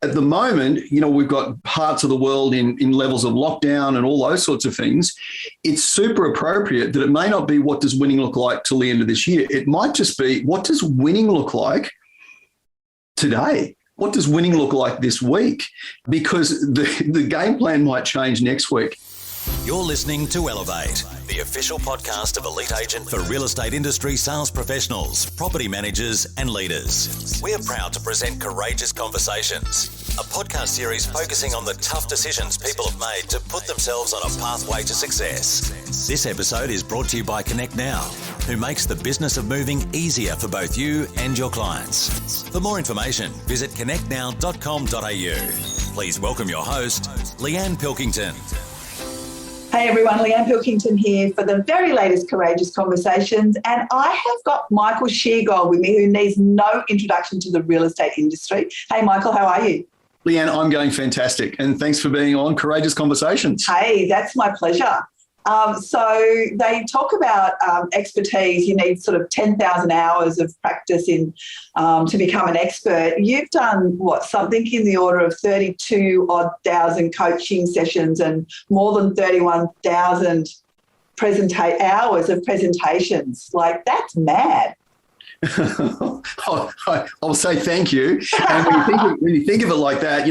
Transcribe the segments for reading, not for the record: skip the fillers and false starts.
at the moment, we've got parts of the world in levels of lockdown and all those sorts of things. It's super appropriate that it may not be what does winning look like till the end of this year. It might just be what does winning look like today? What does winning look like this week? Because the game plan might change next week. You're listening to Elevate, the official podcast of Elite Agent for real estate industry sales professionals, property managers and leaders. We are proud to present Courageous Conversations, a podcast series focusing on the tough decisions people have made to put themselves on a pathway to success. This episode is brought to you by Connect Now, who makes the business of moving easier for both you and your clients. For more information, visit connectnow.com.au. Please welcome your host, Leanne Pilkington. Hey everyone, Leanne Pilkington here for the very latest Courageous Conversations, and I have got Michael Sheargold with me, who needs no introduction to the real estate industry. Hey Michael, how are you? Leanne, I'm going fantastic, and thanks for being on Courageous Conversations. Hey, that's my pleasure. So they talk about expertise. You need sort of 10,000 hours of practice to become an expert. You've done something in the order of 32,000 coaching sessions and more than 31,000 hours of presentations. Like, that's mad. I'll say thank you. And when you think of it like that,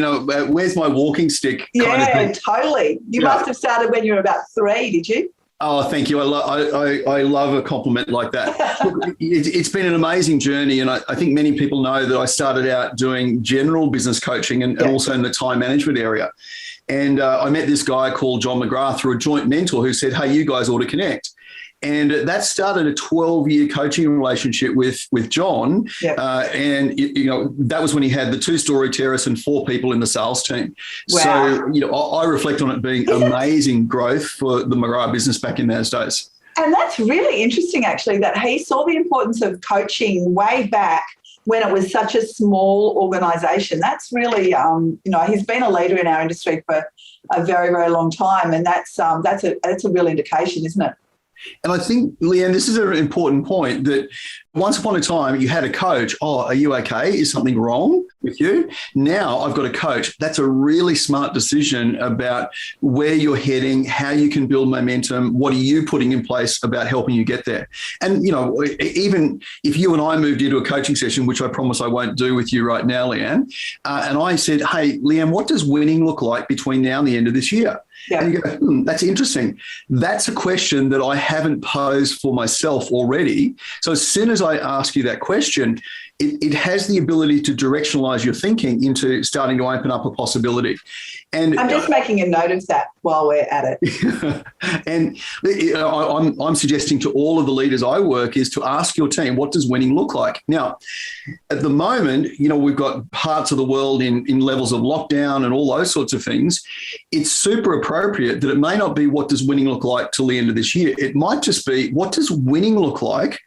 where's my walking stick? Yeah, totally. You must have started when you were about 3, did you? Oh, thank you. I love a compliment like that. Look, it's been an amazing journey, and I think many people know that I started out doing general business coaching and also in the time management area. And I met this guy called John McGrath through a joint mentor who said, hey, you guys ought to connect. And that started a 12-year coaching relationship with John. Yep. And, that was when he had the 2-story terrace and 4 people in the sales team. Wow. So, I reflect on it being amazing growth for the McGrath business back in those days. And that's really interesting, actually, that he saw the importance of coaching way back when it was such a small organisation. That's really, he's been a leader in our industry for a very, very long time. And that's a real indication, isn't it? And I think, Leanne, this is an important point that once upon a time you had a coach. Oh, are you okay? Is something wrong with you? Now I've got a coach. That's a really smart decision about where you're heading, how you can build momentum. What are you putting in place about helping you get there? And, even if you and I moved into a coaching session, which I promise I won't do with you right now, Leanne, and I said, hey, Leanne, what does winning look like between now and the end of this year? Yeah. And you go, that's interesting. That's a question that I haven't posed for myself already. So as soon as I ask you that question, it has the ability to directionalize your thinking into starting to open up a possibility. And I'm just making a note of that while we're at it. And I'm suggesting to all of the leaders I work is to ask your team, what does winning look like? Now, at the moment, we've got parts of the world in levels of lockdown and all those sorts of things. It's super appropriate that it may not be what does winning look like till the end of this year. It might just be what does winning look like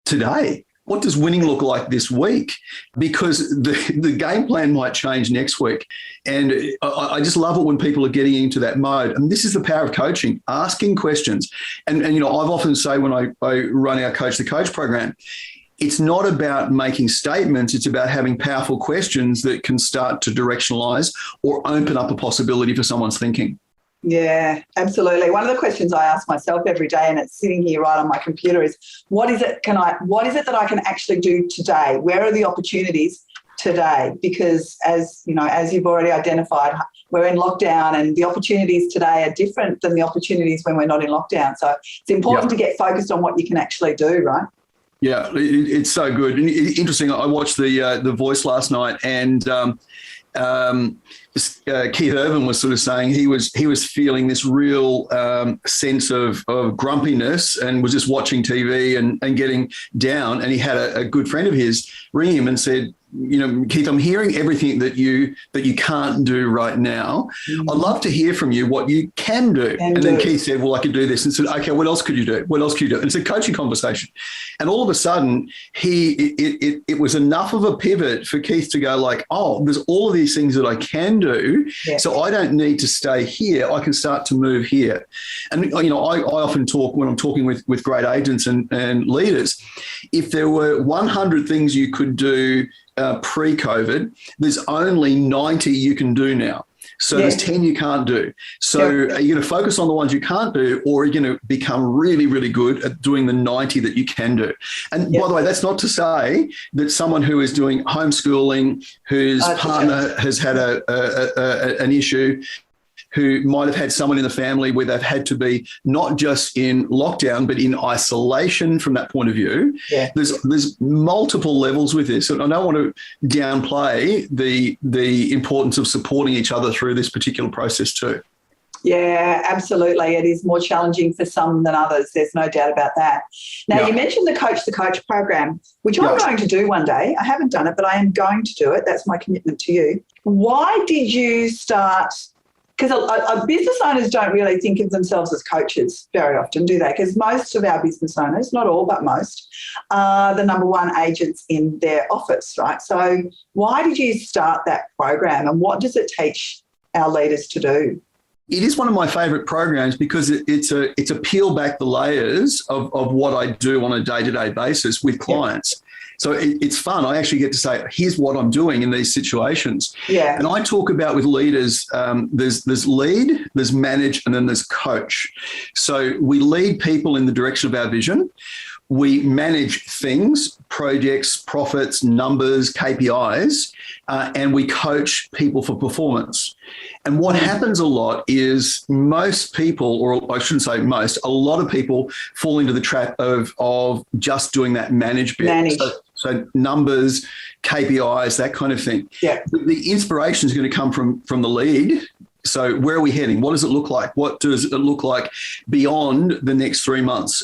today? What does winning look like this week? Because the game plan might change next week. And I just love it when people are getting into that mode. And this is the power of coaching, asking questions. And I've often say when I run our Coach the Coach program, it's not about making statements. It's about having powerful questions that can start to directionalize or open up a possibility for someone's thinking. Yeah, absolutely. One of the questions I ask myself every day, and it's sitting here right on my computer, is what is it that I can actually do today? Where are the opportunities today? Because as you've already identified, we're in lockdown and the opportunities today are different than the opportunities when we're not in lockdown. So it's important to get focused on what you can actually do, right? Yeah, it's so good. And interesting, I watched the Voice last night, and Keith Urban was sort of saying he was feeling this real sense of grumpiness and was just watching TV and getting down. And he had a good friend of his ring him and said, Keith, I'm hearing everything that you can't do right now. Mm-hmm. I'd love to hear from you what you can do. And then Keith said, well, I could do this. And said, okay, what else could you do? What else could you do? And it's a coaching conversation. And all of a sudden, it was enough of a pivot for Keith to go like, oh, there's all of these things that I can do. Yeah. So I don't need to stay here. I can start to move here. And, I often talk when I'm talking with great agents and leaders, if there were 100 things you could do pre-COVID, there's only 90 you can do now. So there's 10 you can't do. So are you going to focus on the ones you can't do, or are you going to become really, really good at doing the 90 that you can do? And by the way, that's not to say that someone who is doing homeschooling, whose partner has had an issue, who might have had someone in the family where they've had to be not just in lockdown, but in isolation from that point of view. Yeah. There's multiple levels with this. And I don't want to downplay the importance of supporting each other through this particular process too. Yeah, absolutely. It is more challenging for some than others. There's no doubt about that. Now, you mentioned the Coach program, which I'm going to do one day. I haven't done it, but I am going to do it. That's my commitment to you. Why did you start? Because business owners don't really think of themselves as coaches very often, do they? Because most of our business owners, not all, but most, are the number one agents in their office, right? So why did you start that program, and what does it teach our leaders to do? It is one of my favourite programs because it's a peel back the layers of what I do on a day-to-day basis with clients. So it's fun. I actually get to say, here's what I'm doing in these situations. Yeah. And I talk about with leaders, there's lead, there's manage, and then there's coach. So we lead people in the direction of our vision. We manage things, projects, profits, numbers, KPIs, and we coach people for performance. And what happens a lot is most people, or I shouldn't say most, a lot of people fall into the trap of just doing that manage bit. So numbers, KPIs, that kind of thing. Yeah. The inspiration is going to come from the lead. So where are we heading? What does it look like? What does it look like beyond the next 3 months?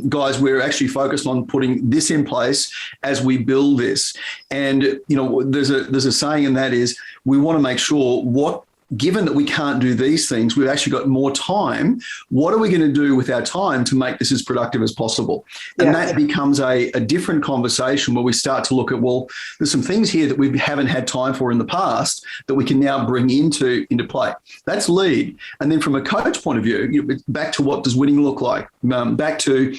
Guys, we're actually focused on putting this in place as we build this. And, there's a saying, and that is we want to make sure given that we can't do these things, we've actually got more time. What are we going to do with our time to make this as productive as possible? And that becomes a different conversation where we start to look at, there's some things here that we haven't had time for in the past that we can now bring into play. That's lead. And then from a coach point of view, back to what does winning look like? Back to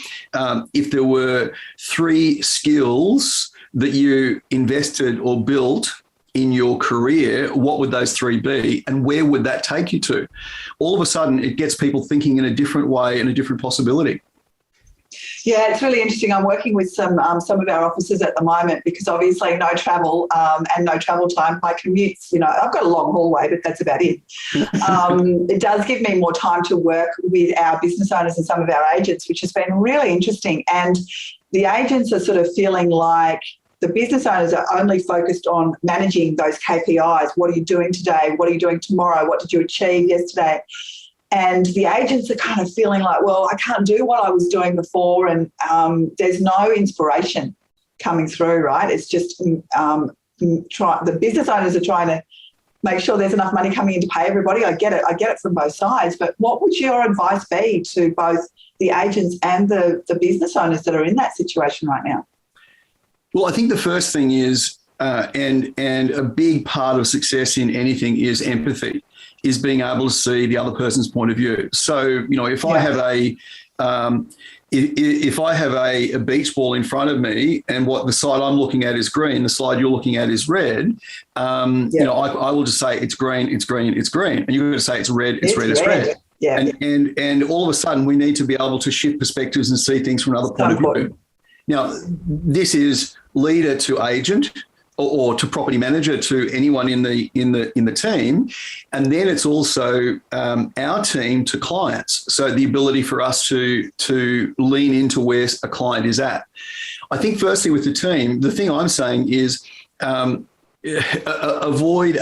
if there were 3 skills that you invested or built in your career, what would those 3 be, and where would that take you to? All of a sudden, it gets people thinking in a different way and a different possibility. Yeah, it's really interesting. I'm working with some of our officers at the moment because obviously no travel and no travel time. My commutes, I've got a long hallway, but that's about it. It does give me more time to work with our business owners and some of our agents, which has been really interesting. And the agents are sort of feeling like the business owners are only focused on managing those KPIs. What are you doing today? What are you doing tomorrow? What did you achieve yesterday? And the agents are kind of feeling like, I can't do what I was doing before, and there's no inspiration coming through, right? It's just the business owners are trying to make sure there's enough money coming in to pay everybody. I get it from both sides. But what would your advice be to both the agents and the business owners that are in that situation right now? Well, I think the first thing is, and a big part of success in anything is empathy, is being able to see the other person's point of view. So, if I have if I have a beach ball in front of me and what the side I'm looking at is green, the side you're looking at is red, I will just say it's green, it's green, it's green, and you're going to say it's red, it's red, it's red. Yeah. And all of a sudden we need to be able to shift perspectives and see things from another point of view. Now, this is leader to agent or to property manager, to anyone in the team, and then it's also our team to clients. So the ability for us to lean into where a client is at. I think firstly with the team, the thing I'm saying is avoid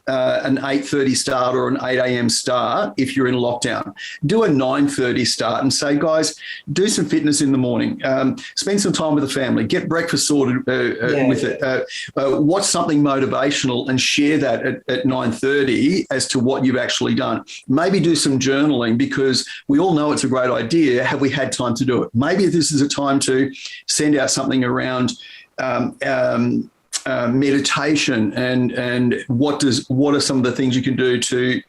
an 8:30 start or an 8 a.m. start if you're in lockdown. Do a 9:30 start and say, guys, do some fitness in the morning. Spend some time with the family. Get breakfast sorted with it. Watch something motivational and share that at 9:30 as to what you've actually done. Maybe do some journaling because we all know it's a great idea. Have we had time to do it? Maybe this is a time to send out something around meditation and what are some of the things you can do to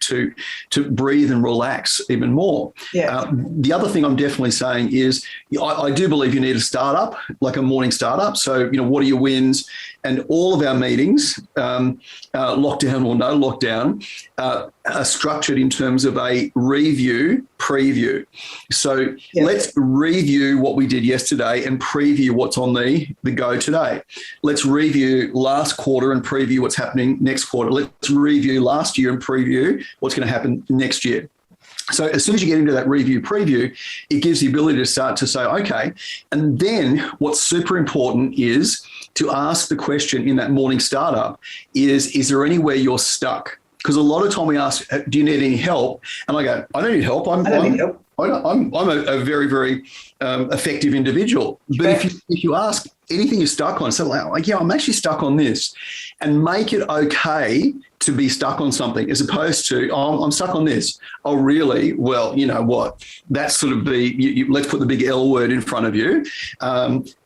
breathe and relax even more. The other thing I'm definitely saying is I do believe you need a startup, like a morning startup. So what are your wins? And all of our meetings, lockdown or no lockdown, are structured in terms of a review, preview. So let's review what we did yesterday and preview what's on the go today. Let's review last quarter and preview what's happening next quarter. Let's review last year and preview what's going to happen next year. So as soon as you get into that review preview, it gives the ability to start to say, okay, and then what's super important is to ask the question in that morning startup is there anywhere you're stuck? Because a lot of time we ask, do you need any help? And I go, I don't need help. I'm a very, very effective individual. But if you ask anything you're stuck on, so like, yeah, I'm actually stuck on this, and make it okay to be stuck on something as opposed to, oh, I'm stuck on this. Oh, really? Well, you know what? That's sort of let's put the big L word in front of you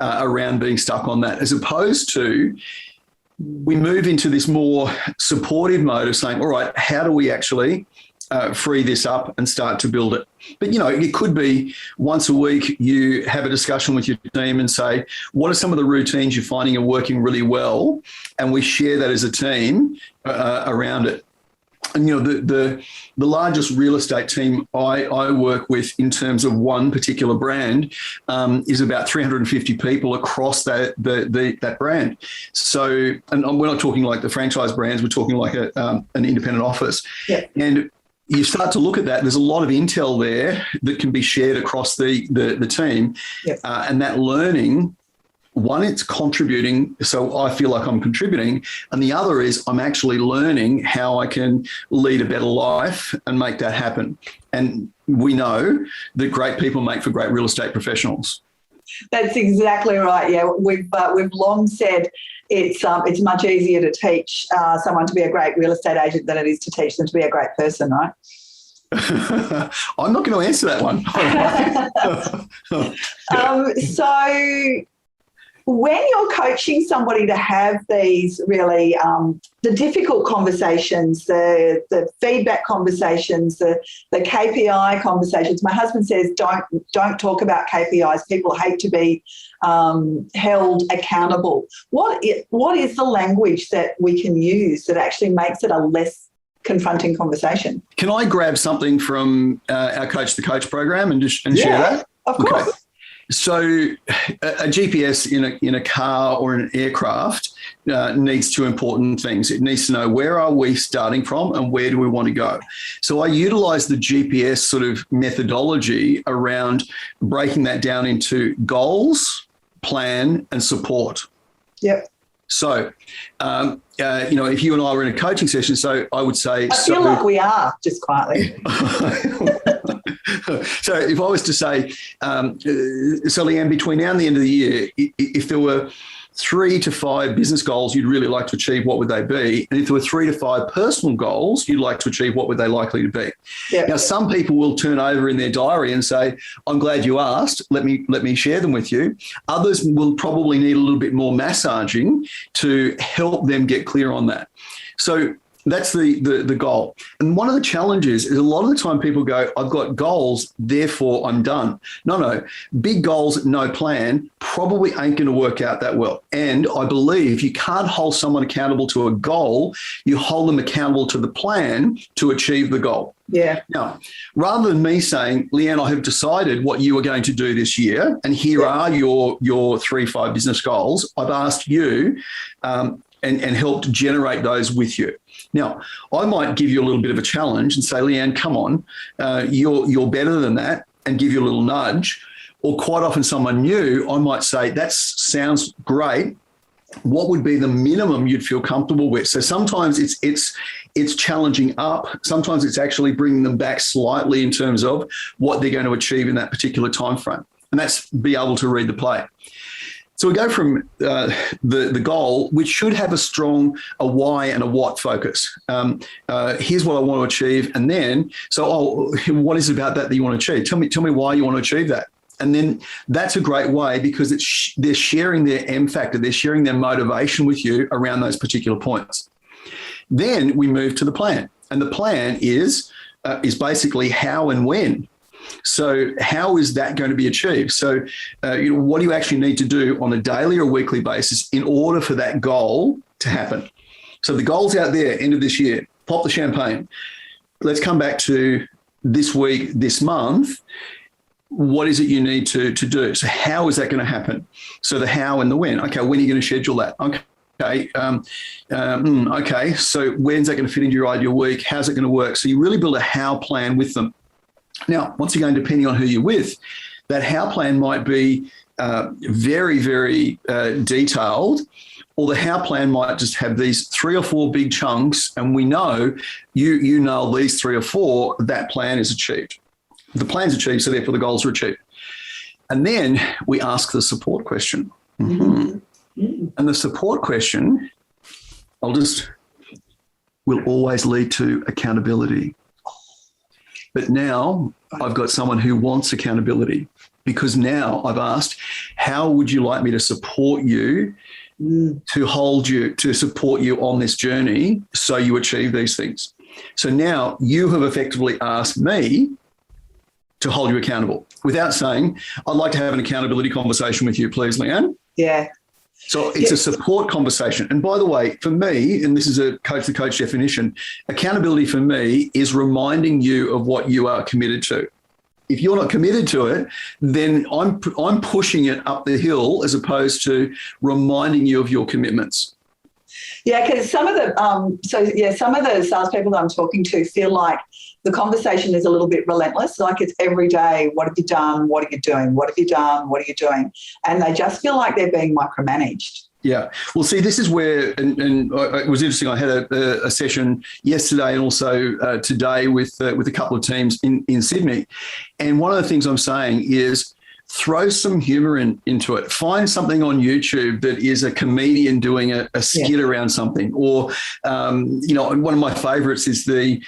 around being stuck on that, as opposed to we move into this more supportive mode of saying, all right, how do we actually free this up and start to build it? But, you know, it could be once a week you have a discussion with your team and say, what are some of the routines you're finding are working really well? And we share that as a team around it. And, you know, the largest real estate team I work with in terms of one particular brand is about 350 people across that brand. So, and we're not talking like the franchise brands, we're talking like an independent office. Yeah. And you start to look at that, there's a lot of intel there that can be shared across the team. Yes. And that learning, one, it's contributing, so I feel like I'm contributing, and the other is I'm actually learning how I can lead a better life and make that happen. And we know that great people make for great real estate professionals. That's exactly right. Yeah, we've long said it's much easier to teach someone to be a great real estate agent than it is to teach them to be a great person, right? I'm not going to answer that one. So when you're coaching somebody to have these really the difficult conversations, the feedback conversations, the KPI conversations, my husband says don't talk about KPIs. People hate to be held accountable. What is the language that we can use that actually makes it a less confronting conversation? Can I grab something from our Coach the Coach program and share that? Of course. Okay. So a GPS in a car or an aircraft needs two important things. It needs to know where are we starting from and where do we want to go. So I utilize the GPS sort of methodology around breaking that down into goals, plan, and support. Yep. So, you know, if you and I were in a coaching session, so I would say... I feel like we are, just quietly. So if I was to say, so Leanne, between now and the end of the year, if there were 3 to 5 business goals you'd really like to achieve, what would they be? And if there were 3 to 5 personal goals you'd like to achieve, what would they likely to be? Yeah. Now, some people will turn over in their diary and say, I'm glad you asked, let me share them with you. Others will probably need a little bit more massaging to help them get clear on that. So that's the goal. And one of the challenges is a lot of the time people go, I've got goals, therefore I'm done. No. Big goals, no plan, probably ain't going to work out that well. And I believe you can't hold someone accountable to a goal. You hold them accountable to the plan to achieve the goal. Yeah. Now, rather than me saying, Leanne, I have decided what you are going to do this year, and here are your 3-5 business goals, I've asked you and helped generate those with you. Now, I might give you a little bit of a challenge and say, Leanne, come on, you're better than that, and give you a little nudge. Or quite often someone new, I might say, that sounds great. What would be the minimum you'd feel comfortable with? So sometimes it's challenging up. Sometimes it's actually bringing them back slightly in terms of what they're going to achieve in that particular time frame. And that's be able to read the play. So we go from the goal, which should have a why and a what focus. Here's what I want to achieve. And then, what is it about that you want to achieve? Tell me why you want to achieve that. And then that's a great way because they're sharing their M factor. They're sharing their motivation with you around those particular points. Then we move to the plan. And the plan is basically how and when. So how is that going to be achieved? So what do you actually need to do on a daily or weekly basis in order for that goal to happen? So the goal's out there, end of this year, pop the champagne. Let's come back to this week, this month. What is it you need to do? So how is that going to happen? So the how and the when. Okay, when are you going to schedule that? Okay. Okay. So when's that going to fit into your ideal week? How's it going to work? So you really build a how plan with them. Now, once again, depending on who you're with, that how plan might be very, very detailed, or the how plan might just have these 3 or 4 big chunks, and we know you know these 3 or 4, that plan is achieved. The plan's achieved, so therefore the goals are achieved. And then we ask the support question. Mm-hmm. Mm-hmm. And the support question will always lead to accountability. But now I've got someone who wants accountability, because now I've asked, how would you like me to support you, to support you on this journey so you achieve these things? So now you have effectively asked me to hold you accountable without saying, I'd like to have an accountability conversation with you, please, Leanne. Yeah. So it's a support conversation. And by the way, for me, and this is a coach-to-coach definition, accountability for me is reminding you of what you are committed to. If you're not committed to it, then I'm pushing it up the hill as opposed to reminding you of your commitments. Yeah, because some of the salespeople that I'm talking to feel like the conversation is a little bit relentless. Like it's every day, what have you done? What are you doing? What have you done? What are you doing? And they just feel like they're being micromanaged. Yeah. Well, see, this is where, and it was interesting. I had a session yesterday and also today with a couple of teams in Sydney. And one of the things I'm saying is throw some humor into it. Find something on YouTube that is a comedian doing a skit around something, or one of my favourites is the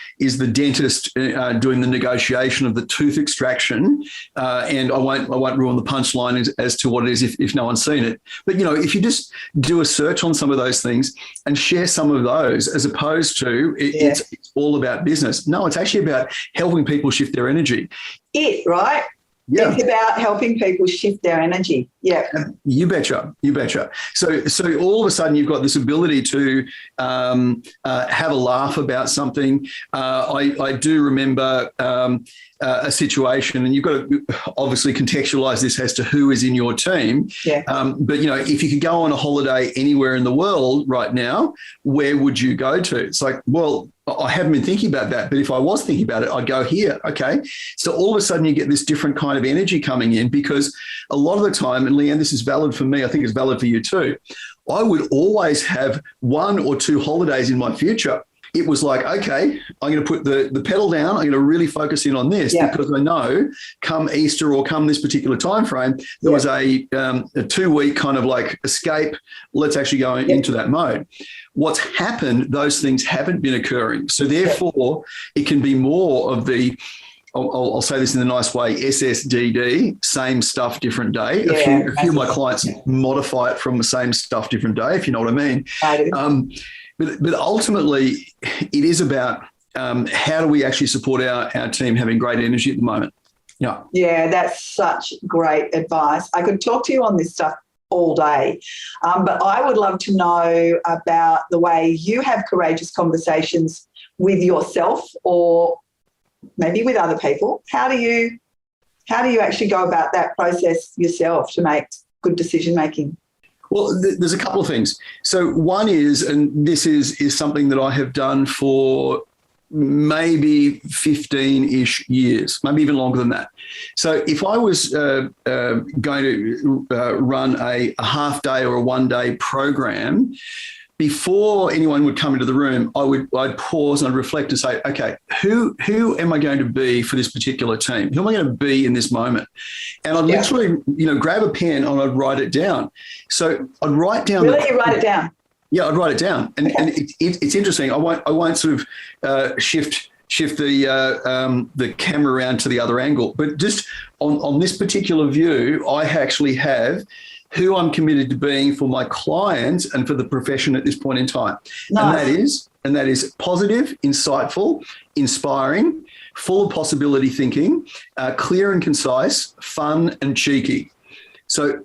dentist doing the negotiation of the tooth extraction. And I won't ruin the punchline as to what it is if no one's seen it. But if you just do a search on some of those things and share some of those, as opposed to it's all about business. No, it's actually about helping people shift their energy. Right? Yeah. It's about helping people shift their energy. Yeah. You betcha. So all of a sudden you've got this ability to have a laugh about something. I do remember a situation, and you've got to obviously contextualize this as to who is in your team. Yeah. But if you could go on a holiday anywhere in the world right now, where would you go to? It's like, well, I haven't been thinking about that, but if I was thinking about it, I'd go here. Okay. So all of a sudden you get this different kind of energy coming in, because a lot of the time, and Leanne, this is valid for me, I think it's valid for you too, I would always have 1 or 2 holidays in my future. It was like, okay, I'm going to put the pedal down. I'm going to really focus in on this because I know come Easter or come this particular time frame, there was a 2-week kind of like escape. Let's actually go into that mode. What's happened, those things haven't been occurring. So therefore, it can be more of the, I'll say this in a nice way, SSDD, same stuff, different day. A few of my clients modify it from the same stuff, different day, if you know what I mean. I do. But ultimately, it is about how do we actually support our team having great energy at the moment. Yeah. Yeah, that's such great advice. I could talk to you on this stuff all day, but I would love to know about the way you have courageous conversations with yourself, or maybe with other people. How do you actually go about that process yourself to make good decision making? Well, there's a couple of things. So one is, and this is something that I have done for maybe 15-ish years, maybe even longer than that. So if I was going to run a half day or a 1-day program, before anyone would come into the room, I'd pause and I'd reflect and say, okay, who am I going to be for this particular team? Who am I going to be in this moment? And I'd literally, grab a pen and I'd write it down. So I'd write down. Really, you write it down? Yeah, I'd write it down, and it's interesting. I won't sort of shift the camera around to the other angle, but just on this particular view, I actually have who I'm committed to being for my clients and for the profession at this point in time. Nice. And that is and that is positive, insightful, inspiring, full of possibility thinking, clear and concise, fun and cheeky. So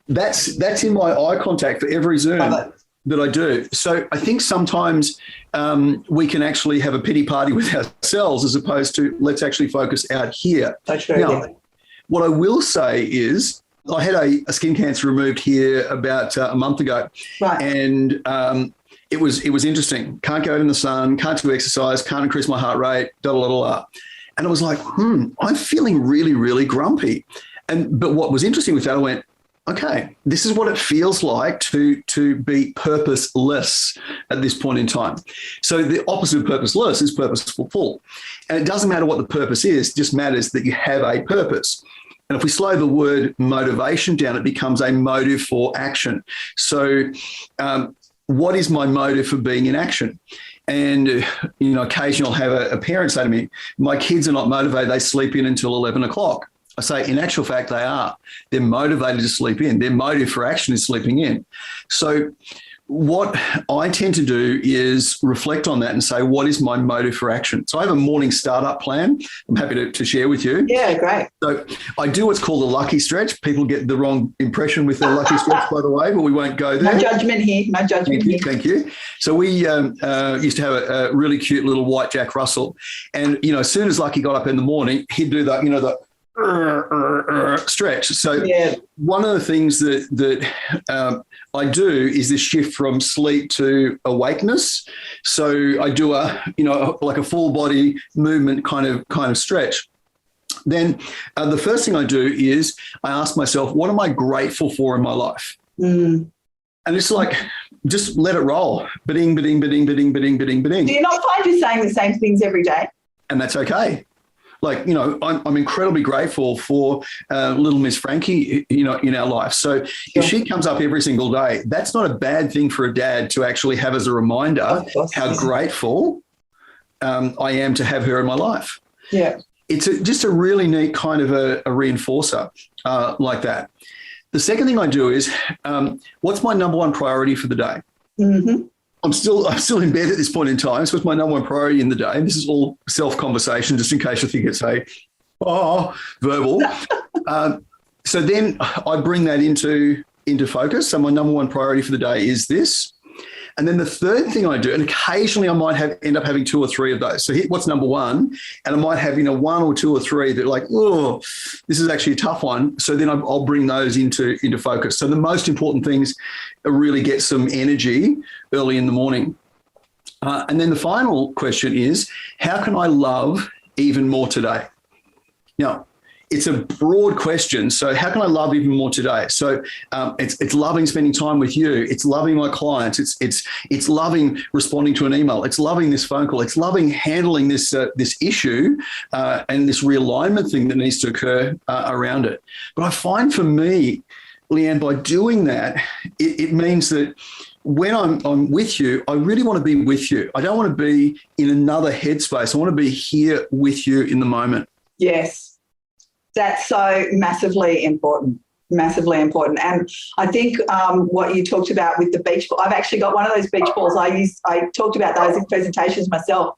that's in my eye contact for every Zoom that I do. So I think sometimes we can actually have a pity party with ourselves as opposed to let's actually focus out here. That's true. Now, what I will say is I had a skin cancer removed here about a month ago. Right. And it was interesting. Can't go out in the sun, can't do exercise, can't increase my heart rate, da da da da. And I was like, I'm feeling really, really grumpy. But what was interesting with that, I went, okay, this is what it feels like to be purposeless at this point in time. So the opposite of purposeless is purposeful. And it doesn't matter what the purpose is, it just matters that you have a purpose. And if we slow the word motivation down, it becomes a motive for action. So what is my motive for being in action? And, occasionally I'll have a parent say to me, my kids are not motivated, they sleep in until 11 o'clock. I say, in actual fact, they are. They're motivated to sleep in. Their motive for action is sleeping in. So what I tend to do is reflect on that and say, what is my motive for action? So I have a morning startup plan I'm happy to share with you. Yeah, great. So I do what's called a lucky stretch. People get the wrong impression with their lucky stretch, by the way, but we won't go there. No judgment here. No judgment here. Thank you. So we used to have a really cute little white Jack Russell. And, as soon as Lucky got up in the morning, he'd do that, the stretch. So one of the things that I do is this shift from sleep to awakeness. So I do like a full body movement kind of stretch. Then the first thing I do is I ask myself, what am I grateful for in my life? And it's like, just let it roll. Ba-ding, ba-ding, ba-ding, ba-ding, ba-ding, ba-ding, ba-ding. Do you not find you're saying the same things every day? And that's okay. Like, I'm incredibly grateful for little Miss Frankie, in our life. So if she comes up every single day, that's not a bad thing for a dad to actually have as a reminder how grateful I am to have her in my life. Yeah. It's just a really neat kind of a reinforcer like that. The second thing I do is, what's my number one priority for the day? Mm-hmm. I'm still in bed at this point in time, so it's my number one priority in the day. And this is all self-conversation, just in case you think it's verbal. So then I bring that into focus. So my number one priority for the day is this. And then the third thing I do, and occasionally I might end up having two or three of those. So what's number one? And I might have, one or two or three that are like, oh, this is actually a tough one. So then I'll bring those into focus. So the most important things are really get some energy early in the morning. And then the final question is, how can I love even more today? Now, it's a broad question. So how can I love even more today? So it's loving spending time with you. It's loving my clients. It's loving responding to an email. It's loving this phone call. It's loving handling this issue and this realignment thing that needs to occur around it. But I find for me, Leanne, by doing that, it means that when I'm with you, I really want to be with you. I don't want to be in another headspace. I want to be here with you in the moment. Yes. That's so massively important. And I think what you talked about with the beach ball, I've actually got one of those beach balls. I talked about those in presentations myself,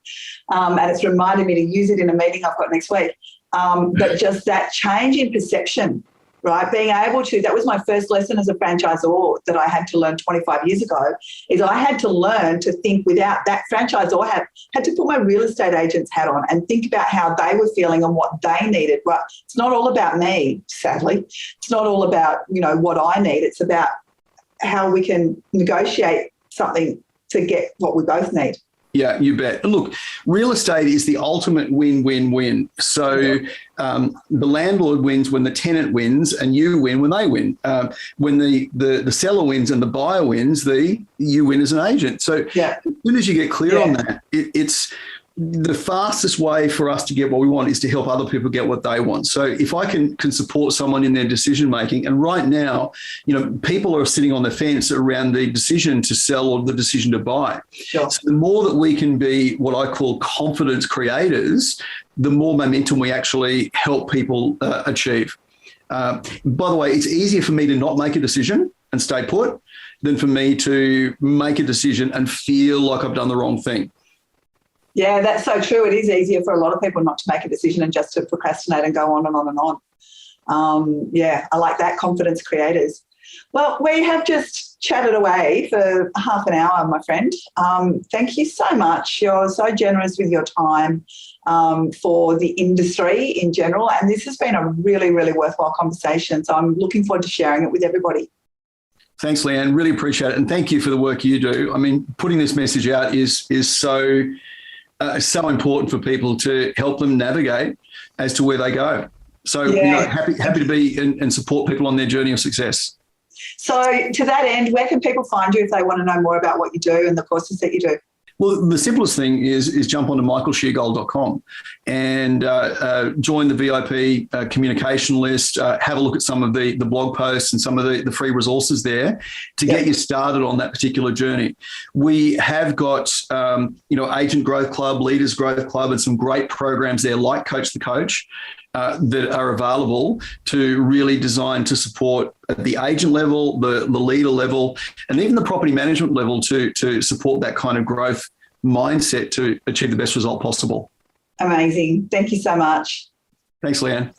and it's reminded me to use it in a meeting I've got next week. But just that change in perception, right? Being able to, that was my first lesson as a franchisor that I had to learn 25 years ago, is I had to learn to think without that franchisor had to put my real estate agent's hat on and think about how they were feeling and what they needed. Right? It's not all about me, sadly. It's not all about, what I need. It's about how we can negotiate something to get what we both need. Yeah, you bet. Look, real estate is the ultimate win-win-win. So the landlord wins when the tenant wins, and you win when they win. When the seller wins and the buyer wins, you win as an agent. So as soon as you get clear on that, it's the fastest way for us to get what we want is to help other people get what they want. So if I can support someone in their decision making, and right now, people are sitting on the fence around the decision to sell or the decision to buy. Sure. So the more that we can be what I call confidence creators, the more momentum we actually help people achieve. By the way, it's easier for me to not make a decision and stay put than for me to make a decision and feel like I've done the wrong thing. Yeah, that's so true. It is easier for a lot of people not to make a decision and just to procrastinate and go on and on and on. Yeah, I like that, confidence creators. Well, we have just chatted away for half an hour, my friend. Thank you so much. You're so generous with your time for the industry in general, and this has been a really, really worthwhile conversation. So I'm looking forward to sharing it with everybody. Thanks, Leanne. Really appreciate it, and thank you for the work you do. I mean, putting this message out is so important for people to help them navigate as to where they go. So, happy to be and support people on their journey of success. So to that end, where can people find you if they want to know more about what you do and the courses that you do? Well, the simplest thing is jump onto michaelsheargold.com and join the VIP communication list, have a look at some of the blog posts and some of the free resources there to get you started on that particular journey. We have got, Agent Growth Club, Leaders Growth Club, and some great programs there like Coach the Coach that are available to really design to support at the agent level, the leader level, and even the property management level to support that kind of growth mindset to achieve the best result possible. Amazing. Thank you so much. Thanks, Leanne.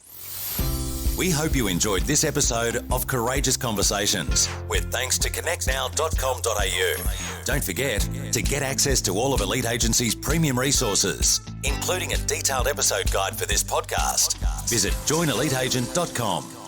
We hope you enjoyed this episode of Courageous Conversations with thanks to connectnow.com.au. Don't forget to get access to all of Elite Agency's premium resources, including a detailed episode guide for this podcast. Visit joineliteagent.com.